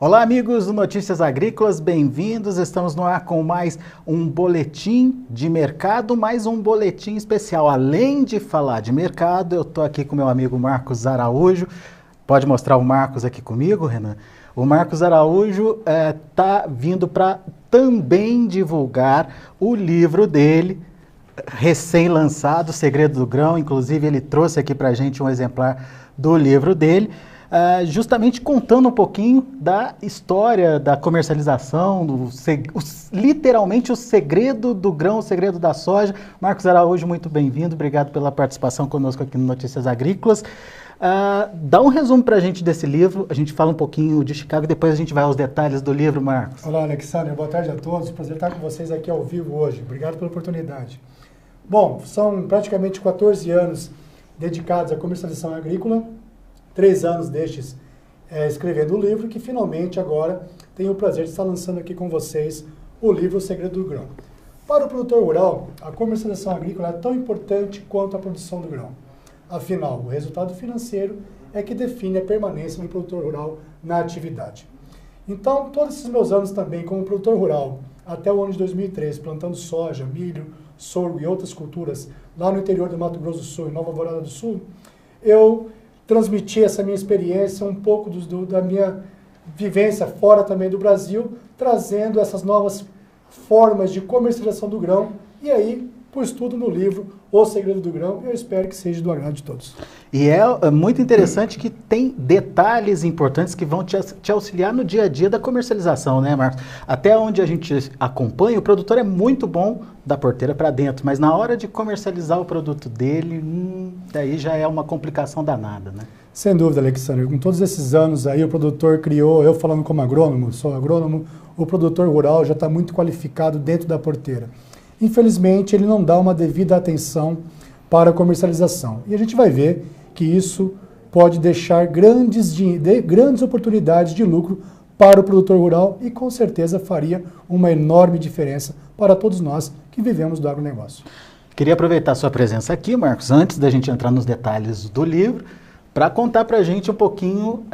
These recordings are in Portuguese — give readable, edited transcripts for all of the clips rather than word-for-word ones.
Olá, amigos do Notícias Agrícolas, bem-vindos. Estamos no ar com mais um boletim de mercado, mais um boletim especial. Além de falar de mercado, eu estou aqui com meu amigo Marcos Araújo. Pode mostrar o Marcos aqui comigo, Renan? O Marcos Araújo está vindo para também divulgar o livro dele, recém-lançado, Segredo do Grão. Inclusive, ele trouxe aqui para a gente um exemplar do livro dele. Justamente contando um pouquinho da história da comercialização, literalmente o segredo do grão, o segredo da soja. Marcos Araújo, muito bem-vindo, obrigado pela participação conosco aqui no Notícias Agrícolas. Dá um resumo para a gente desse livro, a gente fala um pouquinho de Chicago e depois a gente vai aos detalhes do livro, Marcos. Olá, Alexandre, boa tarde a todos, prazer estar com vocês aqui ao vivo hoje, obrigado pela oportunidade. Bom, são praticamente 14 anos dedicados à comercialização agrícola, 3 anos destes escrevendo o livro, que finalmente agora tenho o prazer de estar lançando aqui com vocês o livro O Segredo do Grão. Para o produtor rural, a comercialização agrícola é tão importante quanto a produção do grão. Afinal, o resultado financeiro é que define a permanência do produtor rural na atividade. Então, todos esses meus anos também como produtor rural, até o ano de 2003, plantando soja, milho, sorgo e outras culturas lá no interior do Mato Grosso do Sul, em Nova Alvorada do Sul, eu transmitir essa minha experiência, um pouco da minha vivência fora também do Brasil, trazendo essas novas formas de comercialização do grão, e aí pus tudo no livro O Segredo do Grão, e eu espero que seja do agrado de todos. E é muito interessante que tem detalhes importantes que vão te auxiliar no dia a dia da comercialização, né, Marcos? Até onde a gente acompanha, o produtor é muito bom da porteira para dentro, mas na hora de comercializar o produto dele, daí já é uma complicação danada, né? Sem dúvida, Alexandre. Com todos esses anos aí, o produtor criou, eu falando como agrônomo, sou agrônomo, o produtor rural já está muito qualificado dentro da porteira. Infelizmente, ele não dá uma devida atenção para a comercialização. E a gente vai ver que isso pode deixar grandes oportunidades de lucro para o produtor rural e com certeza faria uma enorme diferença para todos nós que vivemos do agronegócio. Queria aproveitar a sua presença aqui, Marcos, antes da gente entrar nos detalhes do livro, para contar para a gente um pouquinho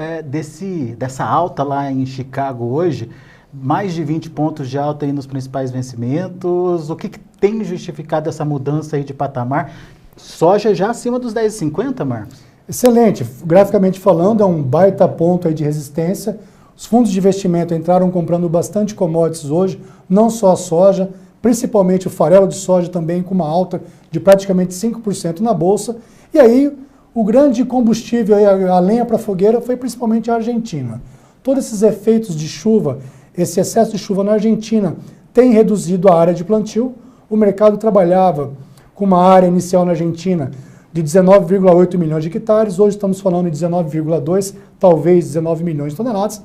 dessa alta lá em Chicago hoje. Mais de 20 pontos de alta aí nos principais vencimentos. O que tem justificado essa mudança aí de patamar? Soja já acima dos 10,50, Marcos? Excelente. Graficamente falando, é um baita ponto aí de resistência. Os fundos de investimento entraram comprando bastante commodities hoje, não só a soja, principalmente o farelo de soja também com uma alta de praticamente 5% na bolsa. E aí, o grande combustível, a lenha para a fogueira, foi principalmente a Argentina. Todos esses efeitos de chuva, esse excesso de chuva na Argentina tem reduzido a área de plantio. O mercado trabalhava com uma área inicial na Argentina de 19,8 milhões de hectares, hoje estamos falando de 19,2, talvez 19 milhões de toneladas,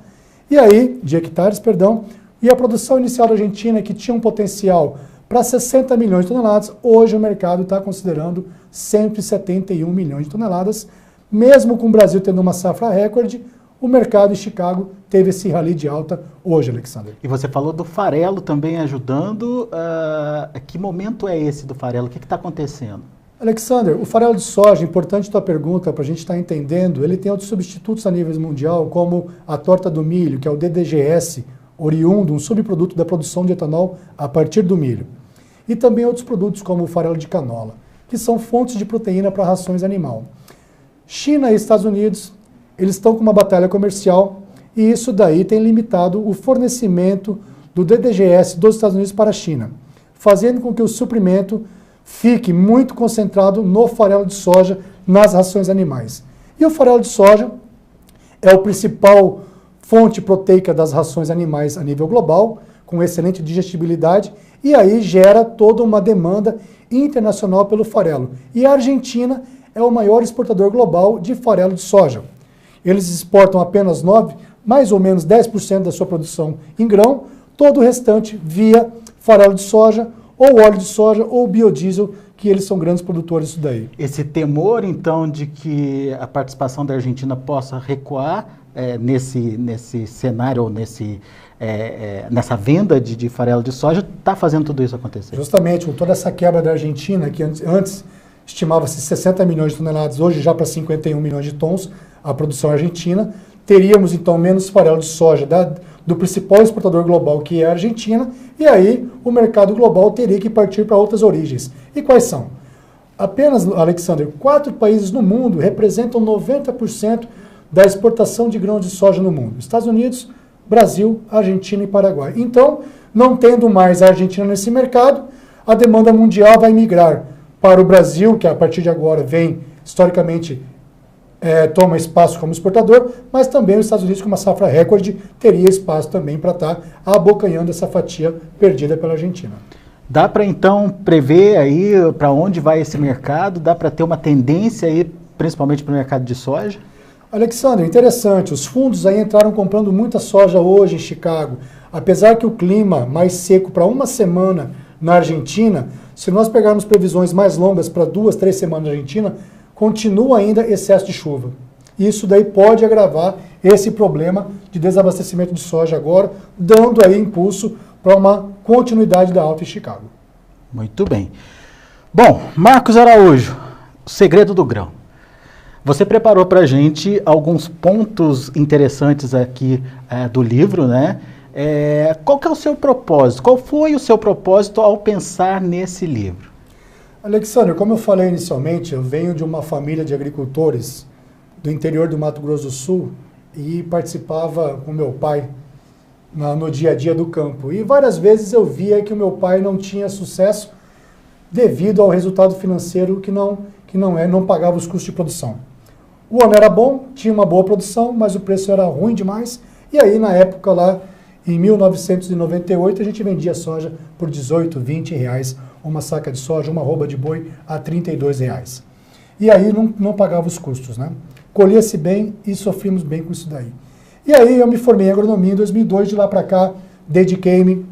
de hectares, e a produção inicial da Argentina, que tinha um potencial para 60 milhões de toneladas, hoje o mercado está considerando 171 milhões de toneladas, mesmo com o Brasil tendo uma safra recorde. O mercado em Chicago teve esse rally de alta hoje, Alexandre. E você falou do farelo também ajudando. Que momento é esse do farelo? O que está acontecendo? Alexandre, o farelo de soja, importante tua pergunta para a gente estar entendendo, ele tem outros substitutos a nível mundial, como a torta do milho, que é o DDGS, oriundo, um subproduto da produção de etanol a partir do milho. E também outros produtos como o farelo de canola, que são fontes de proteína para rações animal. China e Estados Unidos, eles estão com uma batalha comercial e isso daí tem limitado o fornecimento do DDGS dos Estados Unidos para a China, fazendo com que o suprimento fique muito concentrado no farelo de soja, nas rações animais. E o farelo de soja é o principal fonte proteica das rações animais a nível global, com excelente digestibilidade, e aí gera toda uma demanda internacional pelo farelo. E a Argentina é o maior exportador global de farelo de soja. Eles exportam apenas mais ou menos 10% da sua produção em grão, todo o restante via farelo de soja, ou óleo de soja, ou biodiesel, que eles são grandes produtores disso daí. Esse temor, então, de que a participação da Argentina possa recuar nesse cenário, ou nessa venda de farelo de soja, está fazendo tudo isso acontecer? Justamente, com toda essa quebra da Argentina, que antes estimava-se 60 milhões de toneladas, hoje já para 51 milhões de tons, a produção argentina, teríamos então menos farelo de soja do principal exportador global, que é a Argentina, e aí o mercado global teria que partir para outras origens. E quais são? Apenas, Alexander, 4 países no mundo representam 90% da exportação de grãos de soja no mundo. Estados Unidos, Brasil, Argentina e Paraguai. Então, não tendo mais a Argentina nesse mercado, a demanda mundial vai migrar para o Brasil, que a partir de agora vem, historicamente, toma espaço como exportador, mas também os Estados Unidos, com uma safra recorde, teria espaço também para estar abocanhando essa fatia perdida pela Argentina. Dá para, então, prever aí para onde vai esse mercado? Dá para ter uma tendência aí, principalmente para o mercado de soja? Alexandre, interessante. Os fundos aí entraram comprando muita soja hoje em Chicago. Apesar que o clima mais seco para uma semana na Argentina, se nós pegarmos previsões mais longas para 2, 3 semanas na Argentina, continua ainda excesso de chuva. Isso daí pode agravar esse problema de desabastecimento de soja agora, dando aí impulso para uma continuidade da alta em Chicago. Muito bem. Bom, Marcos Araújo, o segredo do grão. Você preparou para a gente alguns pontos interessantes aqui do livro, né? Qual que é o seu propósito? Qual foi o seu propósito ao pensar nesse livro? Alexandre, como eu falei inicialmente, eu venho de uma família de agricultores do interior do Mato Grosso do Sul e participava com meu pai no dia a dia do campo. E várias vezes eu via que o meu pai não tinha sucesso devido ao resultado financeiro que não pagava os custos de produção. O ano era bom, tinha uma boa produção, mas o preço era ruim demais. E aí, na época lá, em 1998, a gente vendia soja por 18, 20 reais, uma saca de soja, uma arroba de boi a 32 reais. E aí não pagava os custos, né? Colhia-se bem e sofrimos bem com isso daí. E aí eu me formei em agronomia em 2002, de lá para cá dediquei-me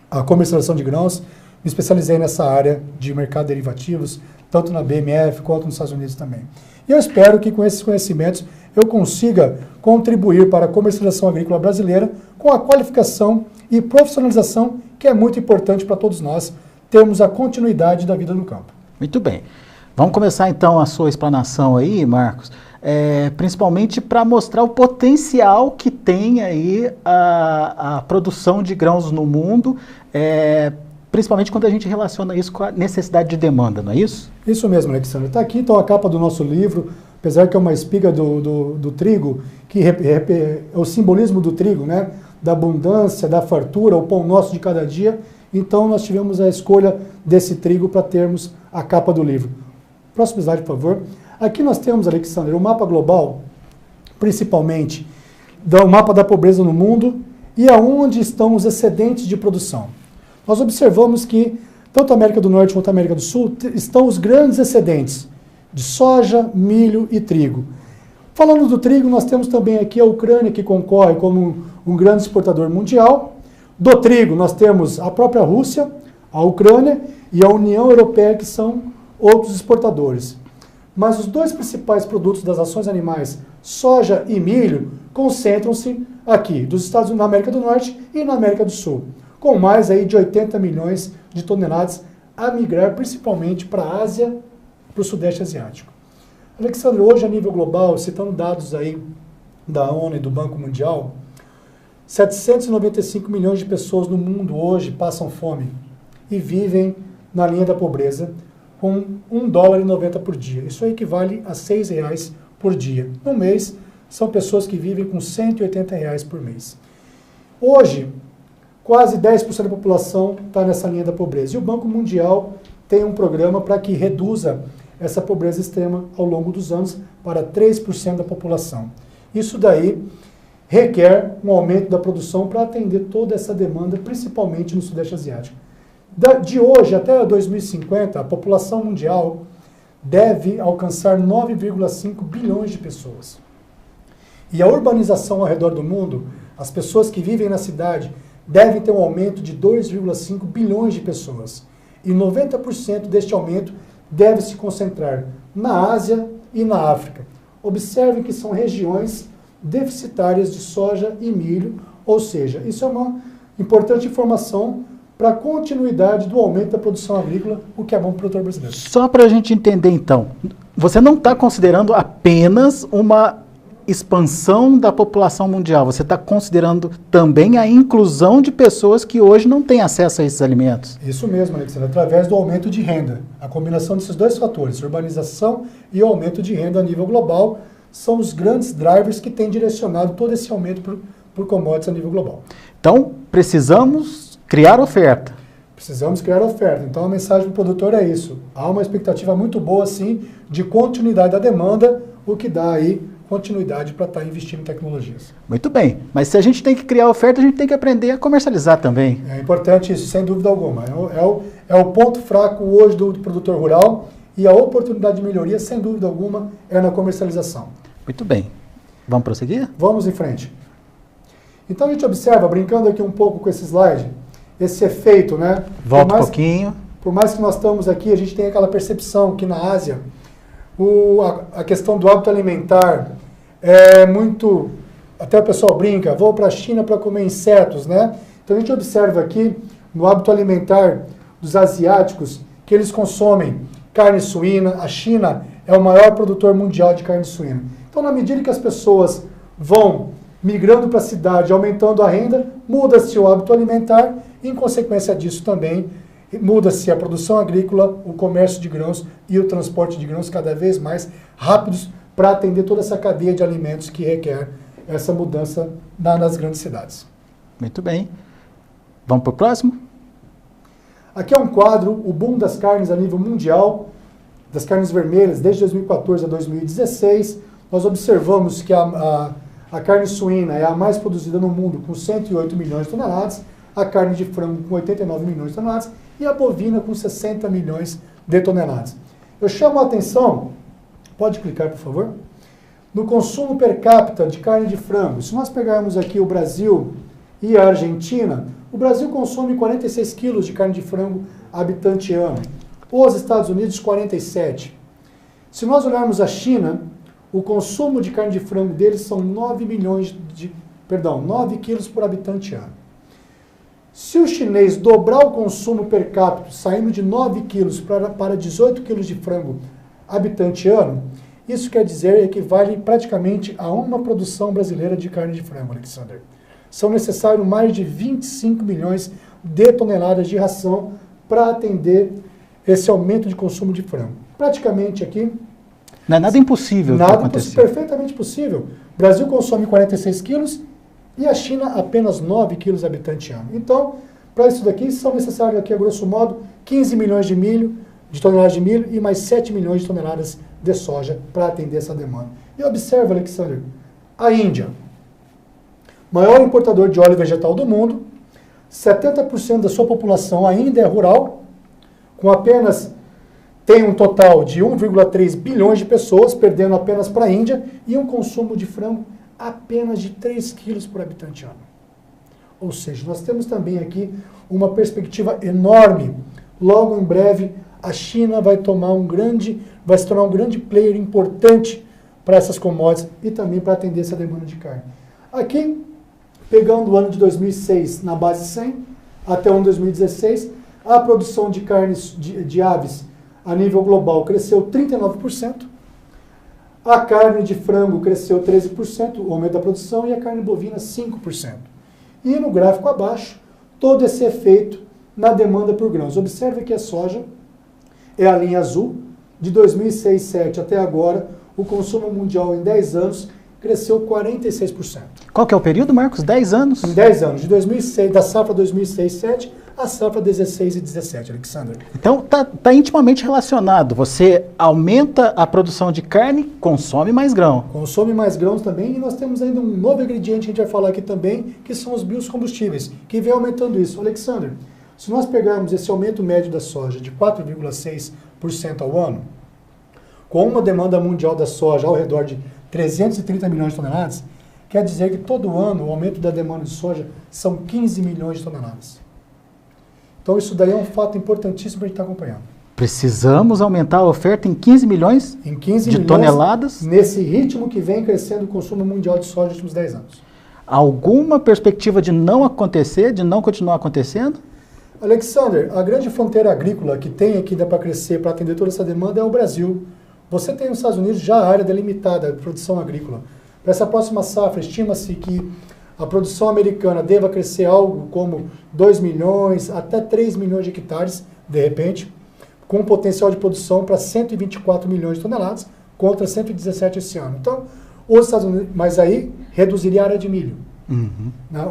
à comercialização de grãos, me especializei nessa área de mercado de derivativos, tanto na BMF quanto nos Estados Unidos também. E eu espero que com esses conhecimentos eu consiga contribuir para a comercialização agrícola brasileira com a qualificação e profissionalização que é muito importante para todos nós termos a continuidade da vida no campo. Muito bem. Vamos começar então a sua explanação aí, Marcos, principalmente para mostrar o potencial que tem aí a produção de grãos no mundo, principalmente quando a gente relaciona isso com a necessidade de demanda, não é isso? Isso mesmo, Alexandre. Está aqui então a capa do nosso livro, apesar que é uma espiga do trigo, que é o simbolismo do trigo, né? Da abundância, da fartura, o pão nosso de cada dia. Então nós tivemos a escolha desse trigo para termos a capa do livro. Próximo slide, por favor. Aqui nós temos, Alexandre, o mapa global, principalmente, o mapa da pobreza no mundo e aonde estão os excedentes de produção. Nós observamos que tanto a América do Norte quanto a América do Sul estão os grandes excedentes de soja, milho e trigo. Falando do trigo, nós temos também aqui a Ucrânia, que concorre como um grande exportador mundial. Do trigo, nós temos a própria Rússia, a Ucrânia e a União Europeia, que são outros exportadores. Mas os dois principais produtos das rações animais, soja e milho, concentram-se aqui, na América do Norte e na América do Sul, com mais aí de 80 milhões de toneladas a migrar principalmente para a Ásia, para o Sudeste Asiático. Alexandre, hoje a nível global, citando dados aí da ONU e do Banco Mundial, 795 milhões de pessoas no mundo hoje passam fome e vivem na linha da pobreza com $1,90 por dia. Isso equivale a R$6 por dia. No mês, são pessoas que vivem com R$180 por mês. Hoje, quase 10% da população está nessa linha da pobreza. E o Banco Mundial tem um programa para que reduza essa pobreza extrema ao longo dos anos para 3% da população. Isso daí requer um aumento da produção para atender toda essa demanda, principalmente no Sudeste Asiático. De hoje até 2050, a população mundial deve alcançar 9,5 bilhões de pessoas. E a urbanização ao redor do mundo, as pessoas que vivem na cidade, devem ter um aumento de 2,5 bilhões de pessoas. E 90% deste aumento deve se concentrar na Ásia e na África. Observem que são regiões deficitárias de soja e milho, ou seja, isso é uma importante informação para a continuidade do aumento da produção agrícola, o que é bom para o produtor brasileiro. Só para a gente entender então, você não está considerando apenas uma expansão da população mundial, você está considerando também a inclusão de pessoas que hoje não têm acesso a esses alimentos. Isso mesmo, Alexandre, através do aumento de renda. A combinação desses dois fatores, urbanização e o aumento de renda a nível global, são os grandes drivers que têm direcionado todo esse aumento por commodities a nível global. Então, precisamos criar oferta. Precisamos criar oferta. Então, a mensagem do produtor é isso. Há uma expectativa muito boa, sim, de continuidade da demanda, o que dá aí continuidade para estar investindo em tecnologias. Muito bem, mas se a gente tem que criar oferta, a gente tem que aprender a comercializar também. É importante isso, sem dúvida alguma. É o ponto fraco hoje do produtor rural e a oportunidade de melhoria, sem dúvida alguma, é na comercialização. Muito bem. Vamos prosseguir? Vamos em frente. Então a gente observa, brincando aqui um pouco com esse slide, esse efeito, né? Volta um pouquinho. Por mais que nós estamos aqui, a gente tem aquela percepção que na Ásia a questão do hábito alimentar é muito... Até o pessoal brinca, vou para a China para comer insetos, né? Então a gente observa aqui no hábito alimentar dos asiáticos que eles consomem carne suína. A China é o maior produtor mundial de carne suína. Então, na medida que as pessoas vão migrando para a cidade, aumentando a renda, muda-se o hábito alimentar e, em consequência disso também, muda-se a produção agrícola, o comércio de grãos e o transporte de grãos cada vez mais rápidos para atender toda essa cadeia de alimentos que requer essa mudança nas grandes cidades. Muito bem. Vamos para o próximo? Aqui é um quadro, o boom das carnes a nível mundial, das carnes vermelhas, desde 2014 a 2016. Nós observamos que a carne suína é a mais produzida no mundo, com 108 milhões de toneladas, a carne de frango com 89 milhões de toneladas e a bovina com 60 milhões de toneladas. Eu chamo a atenção, pode clicar por favor, no consumo per capita de carne de frango. Se nós pegarmos aqui o Brasil e a Argentina, o Brasil consome 46 quilos de carne de frango habitante ano, os Estados Unidos 47. Se nós olharmos a China, o consumo de carne de frango deles são 9 quilos por habitante ano. Se o chinês dobrar o consumo per capita, saindo de 9 quilos para 18 quilos de frango habitante ano, isso quer dizer equivale praticamente a uma produção brasileira de carne de frango, Alexander. São necessários mais de 25 milhões de toneladas de ração para atender esse aumento de consumo de frango. Praticamente aqui... Não é nada impossível. Nada impossível, perfeitamente possível. O Brasil consome 46 quilos e a China apenas 9 quilos habitante ano. Então, para isso daqui, são necessários aqui, a grosso modo, 15 milhões de toneladas de milho e mais 7 milhões de toneladas de soja para atender essa demanda. E observa, Alexander, a Índia, maior importador de óleo vegetal do mundo, 70% da sua população ainda é rural, com apenas, tem um total de 1,3 bilhões de pessoas, perdendo apenas para a Índia, e um consumo de frango apenas de 3 quilos por habitante ano. Ou seja, nós temos também aqui uma perspectiva enorme. Logo em breve, a China vai se tornar um grande player importante para essas commodities e também para atender essa demanda de carne. Aqui, pegando o ano de 2006 na base 100, até o ano de 2016, a produção de carnes de aves a nível global cresceu 39%, a carne de frango cresceu 13%, o aumento da produção, e a carne bovina 5%. E no gráfico abaixo, todo esse efeito na demanda por grãos. Observe que a soja é a linha azul, de 2006-2007 até agora, o consumo mundial em 10 anos cresceu 46%. Qual que é o período, Marcos? 10 anos? Em 10 anos, de 2006, da safra 2006-2007 a safra 16 e 17, Alexander. Então, tá intimamente relacionado. Você aumenta a produção de carne, consome mais grão. Consome mais grãos também, e nós temos ainda um novo ingrediente que a gente vai falar aqui também, que são os biocombustíveis, que vem aumentando isso. Alexander, se nós pegarmos esse aumento médio da soja de 4,6% ao ano, com uma demanda mundial da soja ao redor de 330 milhões de toneladas, quer dizer que todo ano o aumento da demanda de soja são 15 milhões de toneladas. Então isso daí é um fato importantíssimo para a gente estar acompanhando. Precisamos aumentar a oferta em 15 milhões de toneladas? Nesse ritmo que vem crescendo o consumo mundial de soja nos últimos 10 anos. Alguma perspectiva de não acontecer, de não continuar acontecendo? Alexander, a grande fronteira agrícola que tem aqui para crescer, para atender toda essa demanda, é o Brasil. Você tem nos Estados Unidos já a área delimitada de produção agrícola. Para essa próxima safra, estima-se que a produção americana deva crescer algo como 2 milhões até 3 milhões de hectares, de repente, com um potencial de produção para 124 milhões de toneladas, contra 117 esse ano. Então, os Estados Unidos, mas aí reduziria a área de milho.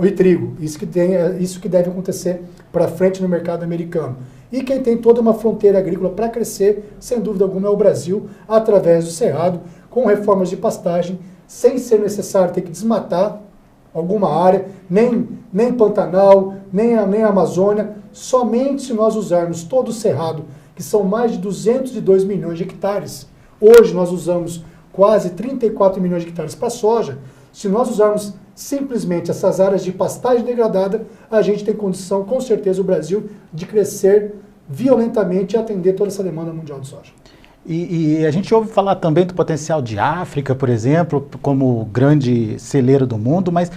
E trigo, isso que deve acontecer para frente no mercado americano. E quem tem toda uma fronteira agrícola para crescer, sem dúvida alguma, é o Brasil, através do Cerrado, com reformas de pastagem, sem ser necessário ter que desmatar alguma área, nem Pantanal, nem a Amazônia, somente se nós usarmos todo o Cerrado, que são mais de 202 milhões de hectares. Hoje nós usamos quase 34 milhões de hectares para soja. Se nós usarmos simplesmente essas áreas de pastagem degradada, a gente tem condição, com certeza, o Brasil, de crescer violentamente e atender toda essa demanda mundial de soja. E a gente ouve falar também do potencial de África, por exemplo, como grande celeiro do mundo, mas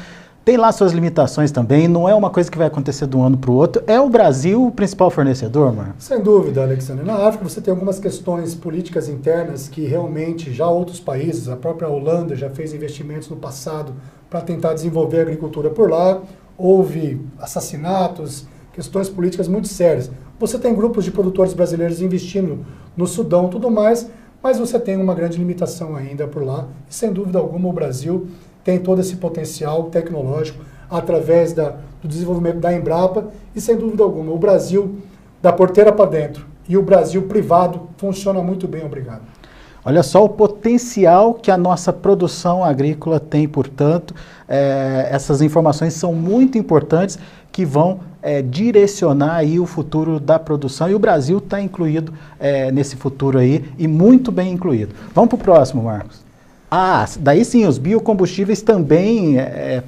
tem lá suas limitações também, não é uma coisa que vai acontecer de um ano para o outro. É o Brasil o principal fornecedor, mano? Sem dúvida, Alexandre. Na África você tem algumas questões políticas internas que realmente já outros países, a própria Holanda já fez investimentos no passado para tentar desenvolver a agricultura por lá. Houve assassinatos, questões políticas muito sérias. Você tem grupos de produtores brasileiros investindo no Sudão e tudo mais, mas você tem uma grande limitação ainda por lá. E, sem dúvida alguma, o Brasil tem todo esse potencial tecnológico através do desenvolvimento da Embrapa e, sem dúvida alguma, o Brasil da porteira para dentro e o Brasil privado funciona muito bem, obrigado. Olha só o potencial que a nossa produção agrícola tem, portanto, essas informações são muito importantes que vão direcionar aí o futuro da produção e o Brasil está incluído nesse futuro aí e muito bem incluído. Vamos para o próximo, Marcos. Daí sim, os biocombustíveis também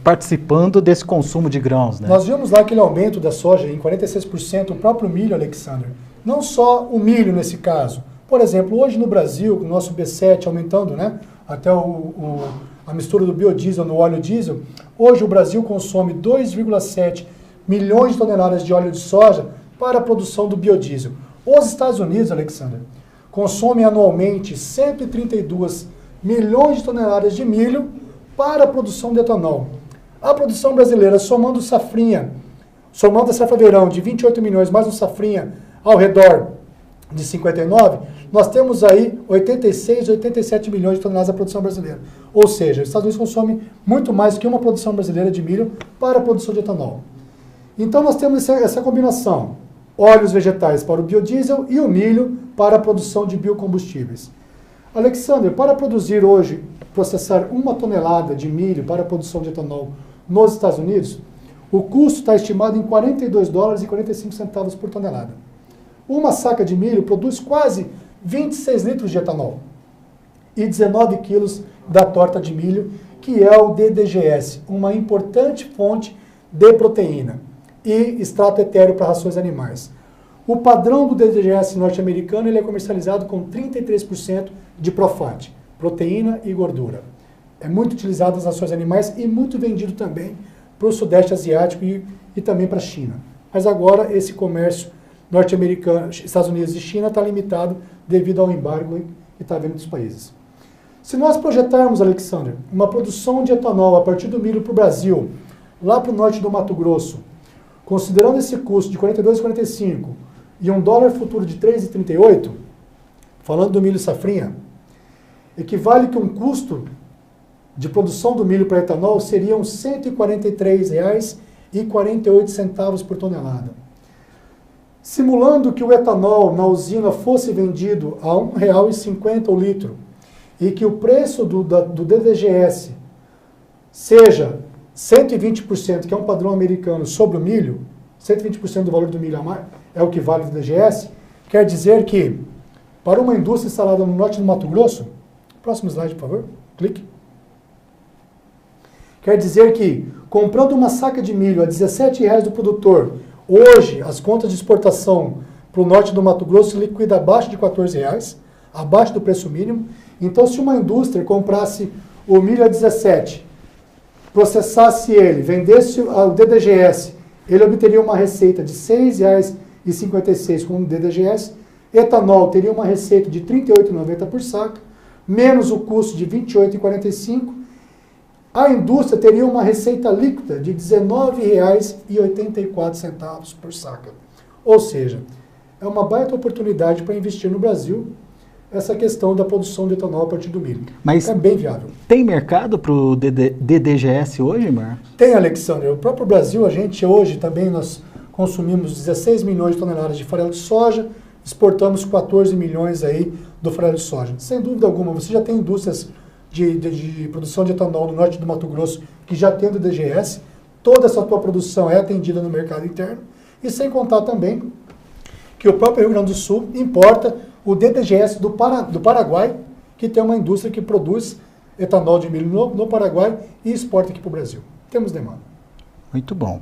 participando desse consumo de grãos, né? Nós vimos lá aquele aumento da soja em 46%, o próprio milho, Alexandre. Não só o milho nesse caso. Por exemplo, hoje no Brasil, com o nosso B7 aumentando, né, até a mistura do biodiesel no óleo diesel, hoje o Brasil consome 2,7 milhões de toneladas de óleo de soja para a produção do biodiesel. Os Estados Unidos, Alexandre, consomem anualmente 132 milhões de toneladas de milho para a produção de etanol. A produção brasileira, somando safrinha, somando a safra verão de 28 milhões, mais um safrinha ao redor de 59, nós temos aí 86, 87 milhões de toneladas da produção brasileira. Ou seja, os Estados Unidos consomem muito mais que uma produção brasileira de milho para a produção de etanol. Então nós temos essa combinação, óleos vegetais para o biodiesel e o milho para a produção de biocombustíveis. Alexandre, para produzir hoje, processar 1 tonelada de milho para a produção de etanol nos Estados Unidos, o custo está estimado em $42,45 por tonelada. Uma saca de milho produz quase 26 litros de etanol e 19 quilos da torta de milho, que é o DDGS, uma importante fonte de proteína e extrato etéreo para rações animais. O padrão do DDGS norte-americano ele é comercializado com 33% de Profat, proteína e gordura. É muito utilizado nas rações animais e muito vendido também para o Sudeste Asiático e também para a China. Mas agora esse comércio norte-americano, Estados Unidos e China está limitado devido ao embargo que está vindo dos países. Se nós projetarmos, Alexandre, uma produção de etanol a partir do milho para o Brasil, lá para o norte do Mato Grosso, considerando esse custo de 42,45 e um dólar futuro de 3,38, falando do milho safrinha, equivale que um custo de produção do milho para etanol seriam R$ 143,48 por tonelada. Simulando que o etanol na usina fosse vendido a R$ 1,50 o litro e que o preço do DDGS seja 120%, que é um padrão americano, sobre o milho, 120% do valor do milho é o que vale o DDGS, quer dizer que, para uma indústria instalada no norte do Mato Grosso, próximo slide, por favor, clique. Quer dizer que, comprando uma saca de milho a R$ 17,00 do produtor, hoje, as contas de exportação para o norte do Mato Grosso liquida abaixo de R$ 14,00, abaixo do preço mínimo. Então, se uma indústria comprasse o milho a 17, processasse ele, vendesse o DDGS, ele obteria uma receita de R$ 6,56 com o DDGS, etanol teria uma receita de R$ 38,90 por saca, menos o custo de R$ 28,45, a indústria teria uma receita líquida de R$ 19,84 por saca. Ou seja, é uma baita oportunidade para investir no Brasil essa questão da produção de etanol a partir do milho. Mas é bem viável. Tem mercado para o DDGS hoje, Marcos? Tem, Alexandre. O próprio Brasil, a gente hoje também nós consumimos 16 milhões de toneladas de farelo de soja, exportamos 14 milhões aí do farelo de soja. Sem dúvida alguma, você já tem indústrias de produção de etanol no norte do Mato Grosso que já tem o DDGS, toda essa tua produção é atendida no mercado interno, e sem contar também que o próprio Rio Grande do Sul importa o DDGS do Paraguai, que tem uma indústria que produz etanol de milho no Paraguai e exporta aqui para o Brasil. Temos demanda. Muito bom.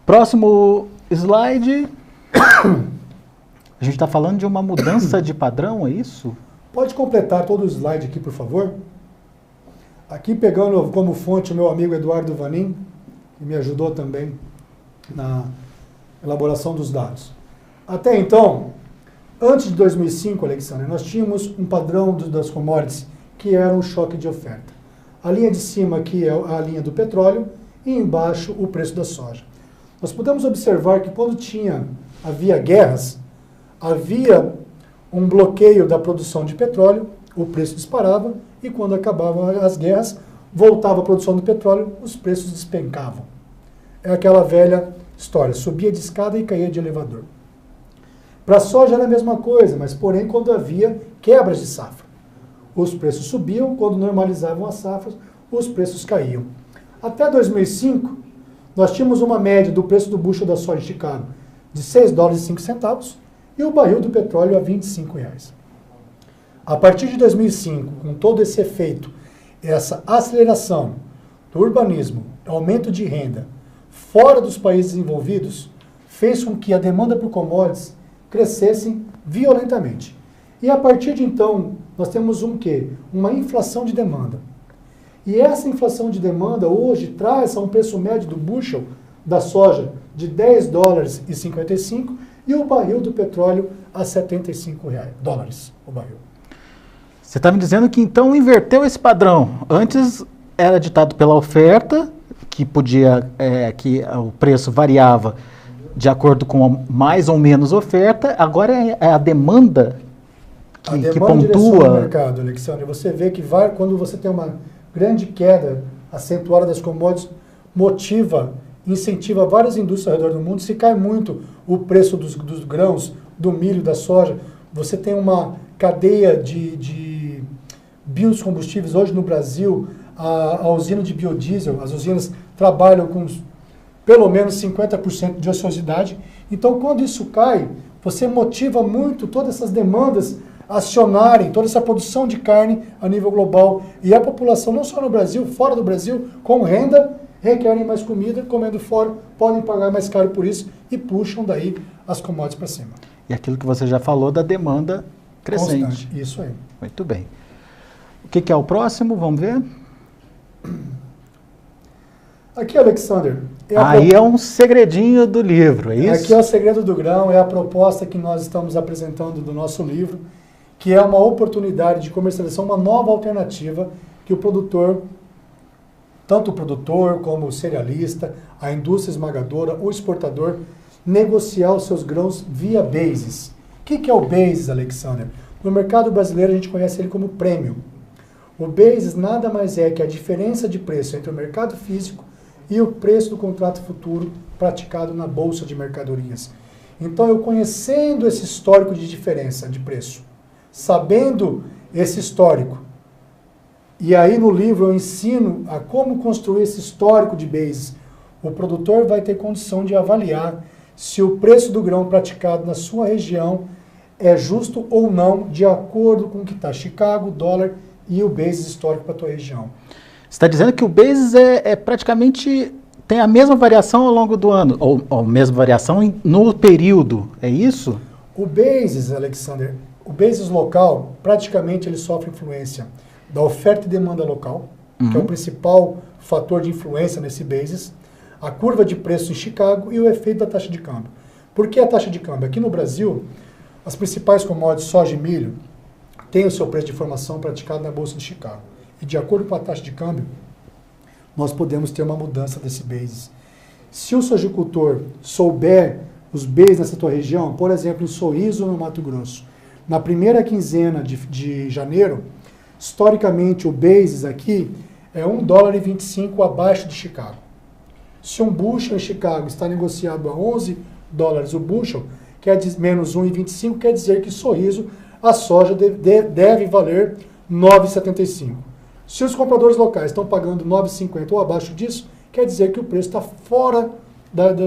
Próximo slide. A gente está falando de uma mudança de padrão, é isso? Pode completar todo o slide aqui, por favor? Aqui pegando como fonte o meu amigo Eduardo Vanin, que me ajudou também na elaboração dos dados. Até então, antes de 2005, Alexandre, nós tínhamos um padrão das commodities que era um choque de oferta. A linha de cima aqui é a linha do petróleo e embaixo o preço da soja. Nós podemos observar que quando havia guerras, havia um bloqueio da produção de petróleo, o preço disparava, e quando acabavam as guerras, voltava a produção de petróleo, os preços despencavam. É aquela velha história, subia de escada e caía de elevador. Para a soja era a mesma coisa, mas porém quando havia quebras de safra, os preços subiam, quando normalizavam as safras, os preços caíam. Até 2005, nós tínhamos uma média do preço do bushel da soja em Chicago de $6,05 e o barril do petróleo a R$25. A partir de 2005, com todo esse efeito, essa aceleração do urbanismo, aumento de renda fora dos países envolvidos, fez com que a demanda por commodities crescesse violentamente. E a partir de então, nós temos um quê? Uma inflação de demanda. E essa inflação de demanda hoje traz a um preço médio do bushel da soja de $10,55 e o barril do petróleo a $75 o barril. Você está me dizendo que então inverteu esse padrão. Antes era ditado pela oferta, que que o preço variava de acordo com mais ou menos oferta, agora é a demanda que pontua. No mercado, Alexandre. Você vê que quando você tem uma grande queda acentuada das commodities, incentiva várias indústrias ao redor do mundo. Se cai muito o preço dos grãos, do milho, da soja, você tem uma cadeia de biocombustíveis. Hoje no Brasil, a usina de biodiesel, as usinas trabalham com pelo menos 50% de ociosidade. Então, quando isso cai, você motiva muito todas essas demandas a acionarem toda essa produção de carne a nível global. E a população, não só no Brasil, fora do Brasil, com renda, requerem mais comida, comendo fora, podem pagar mais caro por isso e puxam daí as commodities para cima. E aquilo que você já falou da demanda crescente. Constante. Isso aí. Muito bem. O que é o próximo? Vamos ver? Aqui, Alexander. Aí é um segredinho do livro, é isso? Aqui é o segredo do grão, é a proposta que nós estamos apresentando do nosso livro, que é uma oportunidade de comercialização, uma nova alternativa que o produtor, tanto o produtor como o cerealista, a indústria esmagadora, o exportador, negociar os seus grãos via bases. O que é o bases, Alexander? No mercado brasileiro a gente conhece ele como prêmio. O bases nada mais é que a diferença de preço entre o mercado físico e o preço do contrato futuro praticado na Bolsa de Mercadorias. Então, eu conhecendo esse histórico de diferença de preço, sabendo esse histórico, e aí no livro eu ensino a como construir esse histórico de bases, o produtor vai ter condição de avaliar se o preço do grão praticado na sua região é justo ou não, de acordo com o que está Chicago, dólar e o basis histórico para a tua região. Você está dizendo que o basis praticamente tem a mesma variação ao longo do ano, ou a mesma variação no período, é isso? O basis, Alexander, o basis local, praticamente ele sofre influência da oferta e demanda local, que é o principal fator de influência nesse basis, a curva de preço em Chicago e o efeito da taxa de câmbio. Por que a taxa de câmbio? Aqui no Brasil, as principais commodities, soja e milho, têm o seu preço de formação praticado na Bolsa de Chicago. E de acordo com a taxa de câmbio, nós podemos ter uma mudança desse basis. Se o sojicultor souber os bases nessa tua região, por exemplo, em Sorriso, no Mato Grosso, na primeira quinzena de janeiro, historicamente o basis aqui é $1,25 abaixo de Chicago. Se um bushel em Chicago está negociado a $11 o bushel, menos 1,25, quer dizer que Sorriso, a soja deve valer 9,75. Se os compradores locais estão pagando 9,50 ou abaixo disso, quer dizer que o preço está fora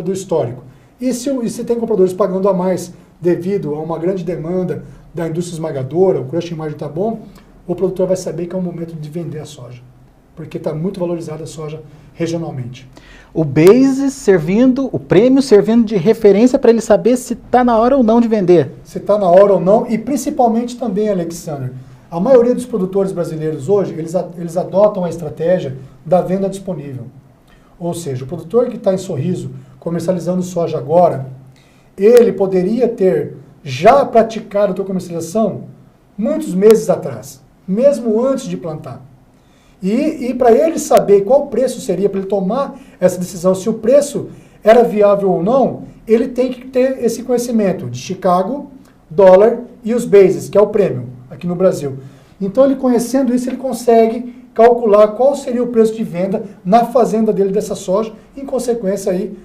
do histórico. E se tem compradores pagando a mais devido a uma grande demanda da indústria esmagadora, o crushing margin está bom, o produtor vai saber que é o momento de vender a soja, porque está muito valorizada a soja regionalmente. O basis servindo, o prêmio servindo de referência para ele saber se está na hora ou não de vender. Se está na hora ou não, e principalmente também, Alexander, a maioria dos produtores brasileiros hoje, eles adotam a estratégia da venda disponível. Ou seja, o produtor que está em Sorriso, comercializando soja agora, ele poderia ter já praticado a sua comercialização muitos meses atrás, mesmo antes de plantar. E para ele saber qual preço seria, para ele tomar essa decisão, se o preço era viável ou não, ele tem que ter esse conhecimento de Chicago, dólar e os bases, que é o prêmio aqui no Brasil. Então, ele conhecendo isso, ele consegue calcular qual seria o preço de venda na fazenda dele dessa soja, e, em consequência, aí,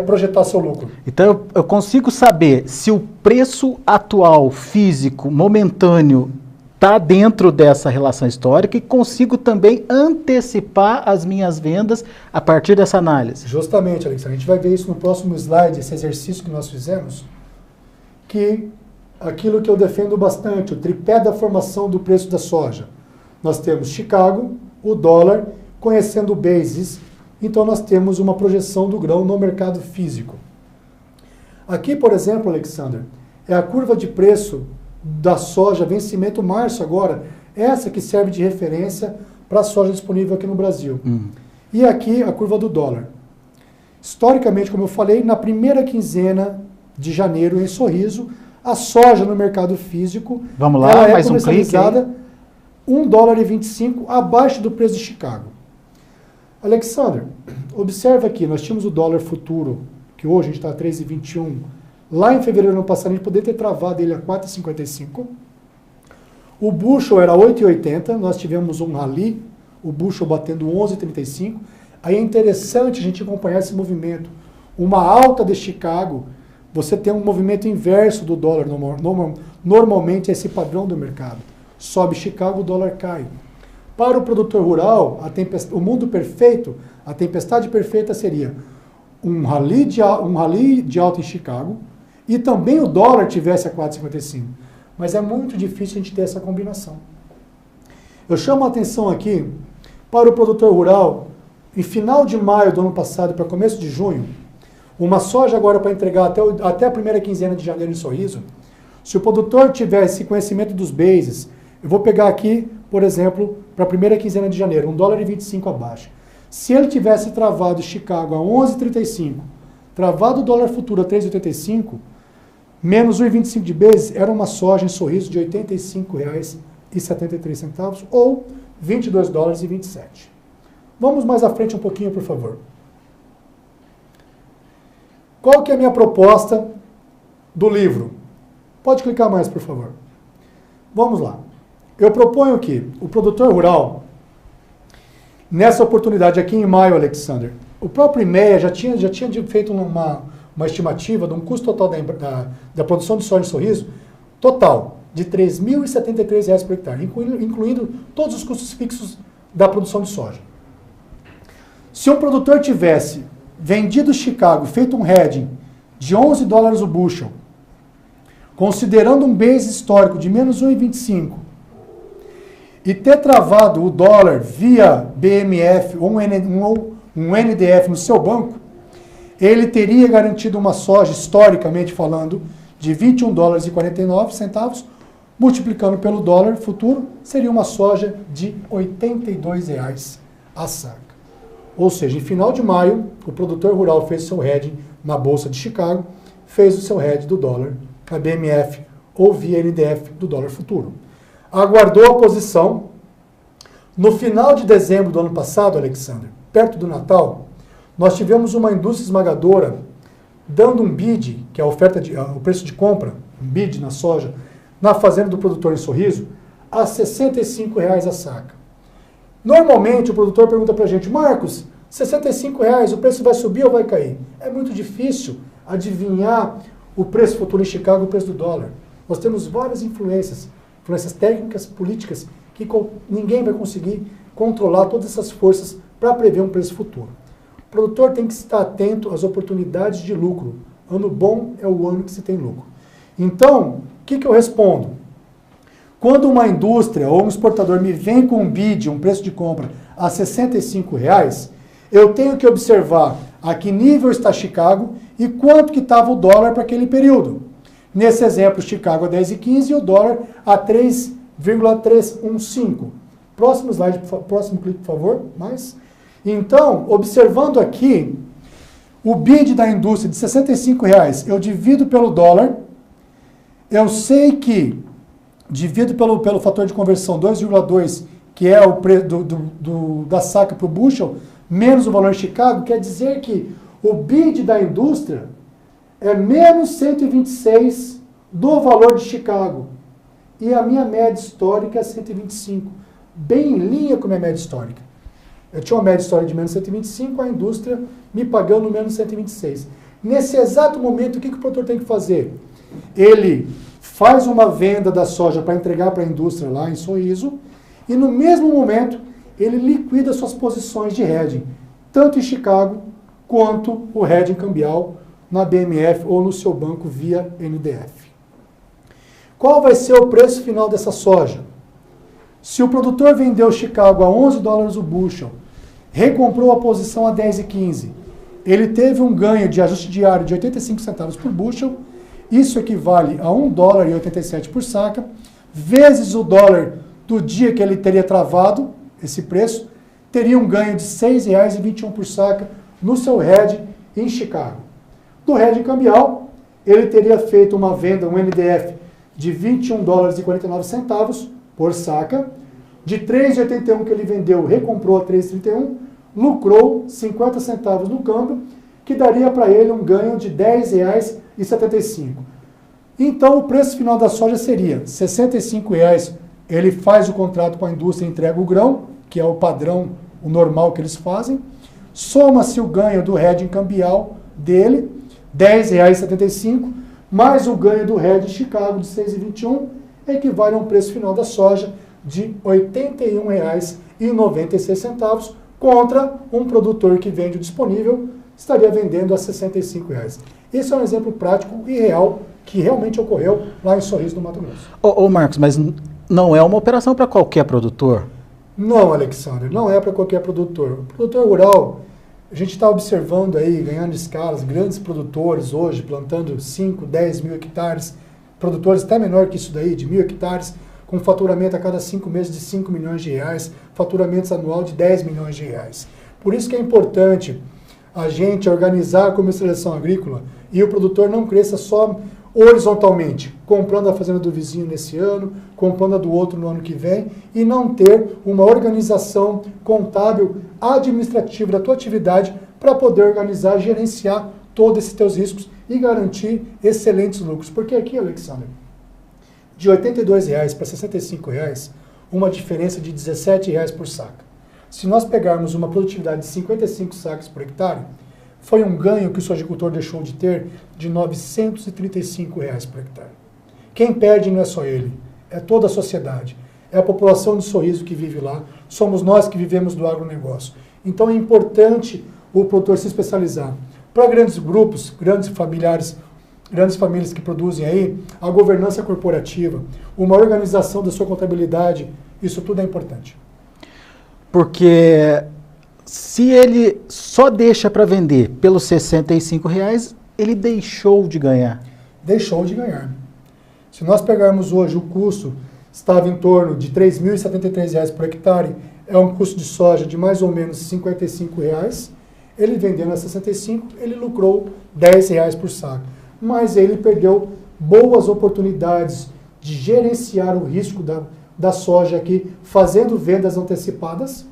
projetar seu lucro. Então, eu consigo saber se o preço atual, físico, momentâneo, está dentro dessa relação histórica, e consigo também antecipar as minhas vendas a partir dessa análise. Justamente, Alexandre. A gente vai ver isso no próximo slide, esse exercício que nós fizemos, que aquilo que eu defendo bastante, o tripé da formação do preço da soja. Nós temos Chicago, o dólar, conhecendo o basis, então nós temos uma projeção do grão no mercado físico. Aqui, por exemplo, Alexander, é a curva de preço da soja, vencimento março agora, essa que serve de referência para a soja disponível aqui no Brasil. E aqui a curva do dólar. Historicamente, como eu falei, na primeira quinzena de janeiro em Sorriso, a soja no mercado físico, vamos lá, ela é mais comercializada $1,25 abaixo do preço de Chicago. Alexander, observa aqui, nós tínhamos o dólar futuro, que hoje a gente está a 3,21. Lá em fevereiro do ano passado, a gente poderia ter travado ele a 4,55. O bushel era 8,80, nós tivemos um rally, o bushel batendo 11,35. Aí é interessante a gente acompanhar esse movimento. Uma alta de Chicago, você tem um movimento inverso do dólar, normalmente é esse padrão do mercado. Sobe Chicago, o dólar cai. Para o produtor rural, o mundo perfeito, a tempestade perfeita seria um rally de alta em Chicago e também o dólar tivesse a 4,55. Mas é muito difícil a gente ter essa combinação. Eu chamo a atenção aqui para o produtor rural, em final de maio do ano passado para começo de junho, uma soja agora para entregar até a primeira quinzena de janeiro em Sorriso, se o produtor tivesse conhecimento dos bases, eu vou pegar aqui, por exemplo, para a primeira quinzena de janeiro, $1,25 abaixo. Se ele tivesse travado Chicago a 11,35, travado o dólar futuro a 3,85, menos 1,25 de bases, era uma soja em Sorriso de R$ 85,73 ou $22,27. Vamos mais à frente um pouquinho, por favor. Qual que é a minha proposta do livro? Pode clicar mais, por favor. Vamos lá. Eu proponho que o produtor rural, nessa oportunidade aqui em maio, Alexander, o próprio IMEA já tinha feito uma estimativa de um custo total da produção de soja em Sorriso, total, de R$ 3.073 por hectare, incluindo todos os custos fixos da produção de soja. Se um produtor tivesse vendido Chicago, feito um hedging de $11 o bushel, considerando um base histórico de menos 1,25, e ter travado o dólar via BMF ou um NDF no seu banco, ele teria garantido uma soja, historicamente falando, de $21,49, multiplicando pelo dólar futuro, seria uma soja de R$ 82 a saca. Ou seja, em final de maio, o produtor rural fez o seu hedging na Bolsa de Chicago, fez o seu hedge do dólar, a BMF ou via NDF do dólar futuro. Aguardou a posição. No final de dezembro do ano passado, Alexander, perto do Natal, nós tivemos uma indústria esmagadora dando um bid, que é o preço de compra, um bid na soja, na fazenda do produtor em Sorriso, a R$ 65,00 a saca. Normalmente o produtor pergunta para a gente, Marcos, R$ 65,00, o preço vai subir ou vai cair? É muito difícil adivinhar o preço futuro em Chicago e o preço do dólar. Nós temos várias influências técnicas, políticas, que ninguém vai conseguir controlar todas essas forças para prever um preço futuro. O produtor tem que estar atento às oportunidades de lucro. Ano bom é o ano que se tem lucro. Então, o que eu respondo? Quando uma indústria ou um exportador me vem com um bid, um preço de compra a R$ 65,00, eu tenho que observar a que nível está Chicago e quanto que estava o dólar para aquele período. Nesse exemplo, Chicago a 10,15 e o dólar a 3,315. Próximo slide, próximo clique, por favor. Então, observando aqui, o bid da indústria de R$ 65,00, eu divido pelo dólar, eu sei que divido pelo fator de conversão 2,2, que é o preço da saca para o bushel, menos o valor em Chicago, quer dizer que o bid da indústria é menos 126 do valor de Chicago. E a minha média histórica é 125, bem em linha com a minha média histórica. Eu tinha uma média histórica de menos 125, a indústria me pagando menos 126. Nesse exato momento, o que o produtor tem que fazer? Ele faz uma venda da soja para entregar para a indústria lá em Sorriso, e no mesmo momento ele liquida suas posições de hedging, tanto em Chicago quanto o hedging cambial na BMF ou no seu banco via NDF. Qual vai ser o preço final dessa soja? Se o produtor vendeu Chicago a $11 o bushel, recomprou a posição a 10,15, ele teve um ganho de ajuste diário de 85 centavos por bushel, isso equivale a $1,87 por saca, vezes o dólar do dia que ele teria travado esse preço, teria um ganho de R$ 6,21 por saca no seu hedge em Chicago. Do hedge cambial, ele teria feito uma venda, um NDF, de $21,49 por saca, de 3,81 que ele vendeu, recomprou a 3,31, lucrou 50 centavos no câmbio, que daria para ele um ganho de R$ 10,75. Então, o preço final da soja seria R$ 65,00. Ele faz o contrato com a indústria e entrega o grão, que é o padrão, o normal que eles fazem. Soma-se o ganho do hedging cambial dele, R$ 10,75, mais o ganho do hedging Chicago de 6,21, equivale a um preço final da soja de R$ 81,96, contra um produtor que vende o disponível, estaria vendendo a R$ 65,00. Esse é um exemplo prático e real que realmente ocorreu lá em Sorriso, no Mato Grosso. Ô Marcos, mas não é uma operação para qualquer produtor? Não, Alexandre, não é para qualquer produtor. O produtor rural, a gente está observando aí, ganhando escalas, grandes produtores hoje, plantando 5, 10 mil hectares, produtores até menor que isso daí, de 1.000 hectares, com faturamento a cada 5 meses de R$ 5 milhões, faturamentos anual de R$ 10 milhões. Por isso que é importante a gente organizar a comercialização agrícola e o produtor não cresça só horizontalmente, comprando a fazenda do vizinho nesse ano, comprando a do outro no ano que vem, e não ter uma organização contábil, administrativa da tua atividade para poder organizar, gerenciar todos esses teus riscos e garantir excelentes lucros. Porque aqui, Alexandre, de R$ 82,00 para R$ 65,00, uma diferença de R$ 17,00 por saca. Se nós pegarmos uma produtividade de 55 sacas por hectare, foi um ganho que o sojicultor deixou de ter de R$ 935,00 por hectare. Quem perde não é só ele, é toda a sociedade. É a população de Sorriso que vive lá, somos nós que vivemos do agronegócio. Então é importante o produtor se especializar. Para grandes grupos, grandes famílias que produzem aí, a governança corporativa, uma organização da sua contabilidade, isso tudo é importante. Porque se ele só deixa para vender pelos R$ 65,00, ele deixou de ganhar. Deixou de ganhar. Se nós pegarmos hoje o custo, estava em torno de R$ 3.073 por hectare, é um custo de soja de mais ou menos R$ 55,00, ele vendendo a 65, ele lucrou R$ 10,00 por saco. Mas ele perdeu boas oportunidades de gerenciar o risco da soja aqui, fazendo vendas antecipadas,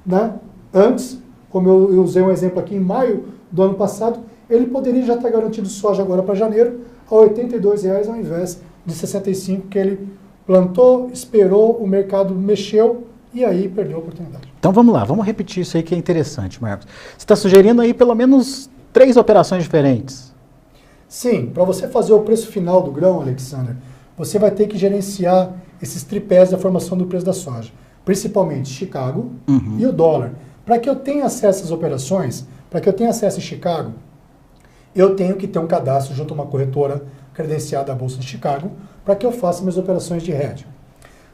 né, antes, como eu usei um exemplo aqui, em maio do ano passado, ele poderia já estar garantido soja agora para janeiro a R$ 82,00 ao invés de 65 que ele plantou, esperou, o mercado mexeu e aí perdeu a oportunidade. Então vamos lá, vamos repetir isso aí que é interessante, Marcos. Você está sugerindo aí pelo menos 3 operações diferentes? Sim, para você fazer o preço final do grão, Alexander, você vai ter que gerenciar esses tripés da formação do preço da soja, principalmente Chicago e o dólar. Para que eu tenha acesso às operações, para que eu tenha acesso a Chicago, eu tenho que ter um cadastro junto a uma corretora credenciada à Bolsa de Chicago para que eu faça minhas operações de hedge.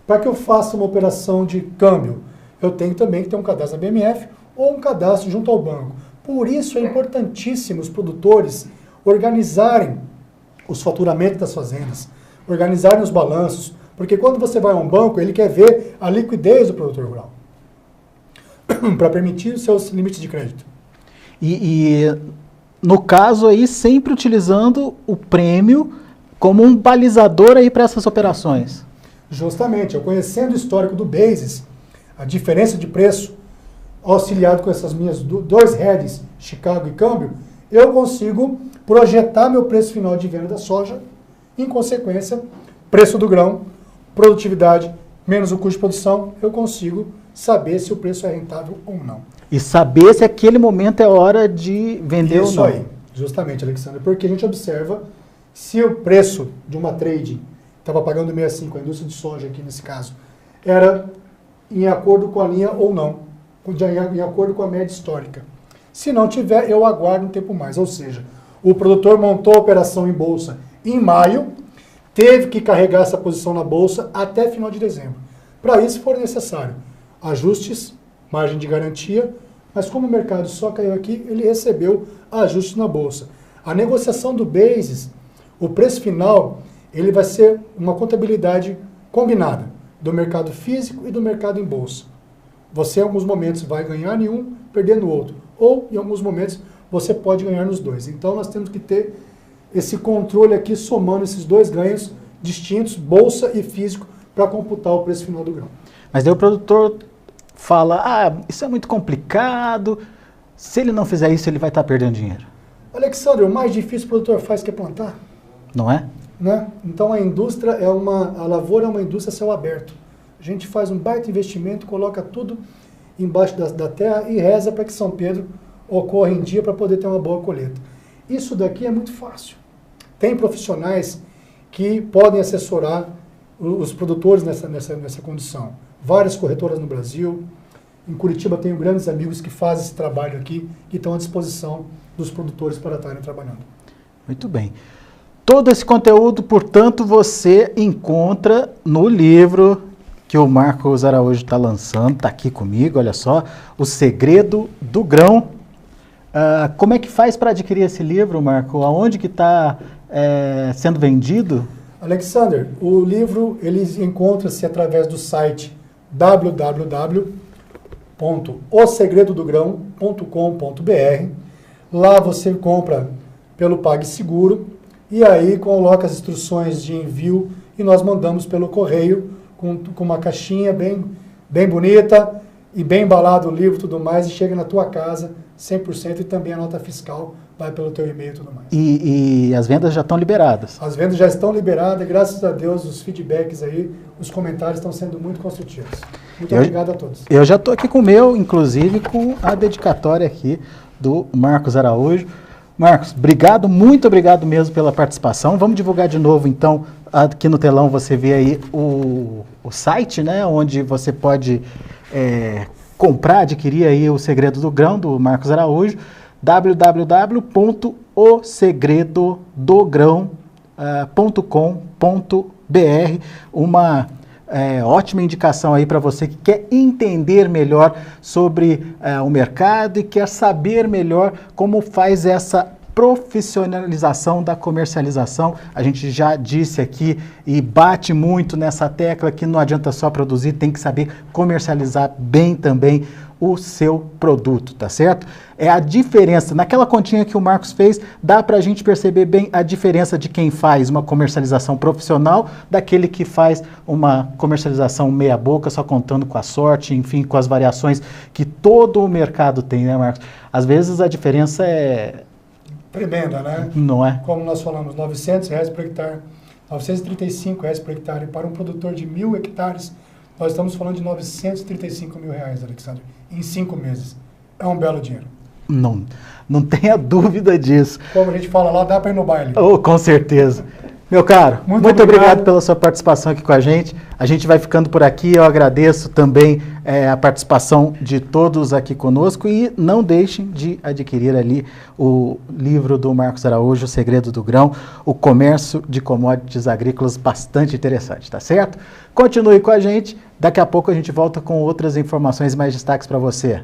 Para que eu faça uma operação de câmbio, eu tenho também que ter um cadastro na BMF ou um cadastro junto ao banco. Por isso é importantíssimo os produtores organizarem os faturamentos das fazendas, organizarem os balanços, porque quando você vai a um banco, ele quer ver a liquidez do produtor rural para permitir os seus limites de crédito. E no caso aí, sempre utilizando o prêmio como um balizador aí para essas operações. Justamente, eu conhecendo o histórico do Basis, a diferença de preço auxiliado com essas minhas 2 heads, Chicago e câmbio, eu consigo projetar meu preço final de venda da soja, em consequência, preço do grão, produtividade, menos o custo de produção, eu consigo saber se o preço é rentável ou não. E saber se aquele momento é hora de vender ou não. Isso aí, justamente, Alexandre, porque a gente observa se o preço de uma trade, estava pagando 65, a indústria de soja aqui nesse caso, era em acordo com a linha ou não, em acordo com a média histórica. Se não tiver, eu aguardo um tempo mais, ou seja, o produtor montou a operação em bolsa em maio, teve que carregar essa posição na bolsa até final de dezembro. Para isso, for necessário ajustes, margem de garantia, mas como o mercado só caiu aqui, ele recebeu ajustes na bolsa. A negociação do Basis, o preço final, ele vai ser uma contabilidade combinada do mercado físico e do mercado em bolsa. Você, em alguns momentos, vai ganhar em um, perder no outro. Ou, em alguns momentos, você pode ganhar nos dois. Então, nós temos que ter esse controle aqui, somando esses 2 ganhos distintos, bolsa e físico, para computar o preço final do grão. Mas daí o produtor fala, isso é muito complicado, se ele não fizer isso, ele vai estar perdendo dinheiro. Alexandre, o mais difícil o produtor faz que é plantar. Não é? Né? Então, a indústria a lavoura é uma indústria a céu aberto. A gente faz um baita investimento, coloca tudo embaixo da terra e reza para que São Pedro ocorra em dia para poder ter uma boa colheita. Isso daqui é muito fácil. Tem profissionais que podem assessorar os produtores nessa condição. Várias corretoras no Brasil. Em Curitiba tenho grandes amigos que fazem esse trabalho aqui e estão à disposição dos produtores para estarem trabalhando. Muito bem. Todo esse conteúdo, portanto, você encontra no livro que o Marcos Araújo está lançando, está aqui comigo, olha só, O Segredo do Grão. Como é que faz para adquirir esse livro, Marco? Aonde que está sendo vendido? Alexander, o livro ele encontra-se através do site www.osegredodogrão.com.br. Lá você compra pelo PagSeguro e aí coloca as instruções de envio e nós mandamos pelo correio com uma caixinha bem bonita e bem embalado o livro e tudo mais, e chega na tua casa 100% e também a nota fiscal vai pelo teu e-mail e tudo mais. E as vendas já estão liberadas? As vendas já estão liberadas, graças a Deus os feedbacks aí, os comentários estão sendo muito construtivos. Muito obrigado a todos. Eu já estou aqui com o meu, inclusive com a dedicatória aqui do Marcos Araújo. Marcos, obrigado, muito obrigado mesmo pela participação. Vamos divulgar de novo, então, aqui no telão você vê aí o site, né, onde você pode comprar, adquirir aí o Segredo do Grão, do Marcos Araújo, www.osegredodogrão.com.br, uma ótima indicação aí para você que quer entender melhor sobre o mercado e quer saber melhor como faz essa profissionalização da comercialização. A gente já disse aqui e bate muito nessa tecla que não adianta só produzir, tem que saber comercializar bem também o seu produto, tá certo? É a diferença, naquela continha que o Marcos fez, dá pra gente perceber bem a diferença de quem faz uma comercialização profissional daquele que faz uma comercialização meia boca, só contando com a sorte, enfim, com as variações que todo o mercado tem, né, Marcos? Às vezes a diferença é... tremenda, né? Não é? Como nós falamos, R$900 por hectare, R$935 por hectare. Para um produtor de 1.000 hectares, nós estamos falando de R$935 mil, Alexandre, em 5 meses. É um belo dinheiro. Não tenha dúvida disso. Como a gente fala lá, dá para ir no baile. Oh, com certeza. Meu caro, muito obrigado pela sua participação aqui com a gente. A gente vai ficando por aqui. Eu agradeço também a participação de todos aqui conosco e não deixem de adquirir ali o livro do Marcos Araújo, O Segredo do Grão, o comércio de commodities agrícolas, bastante interessante, tá certo? Continue com a gente. Daqui a pouco a gente volta com outras informações e mais destaques para você.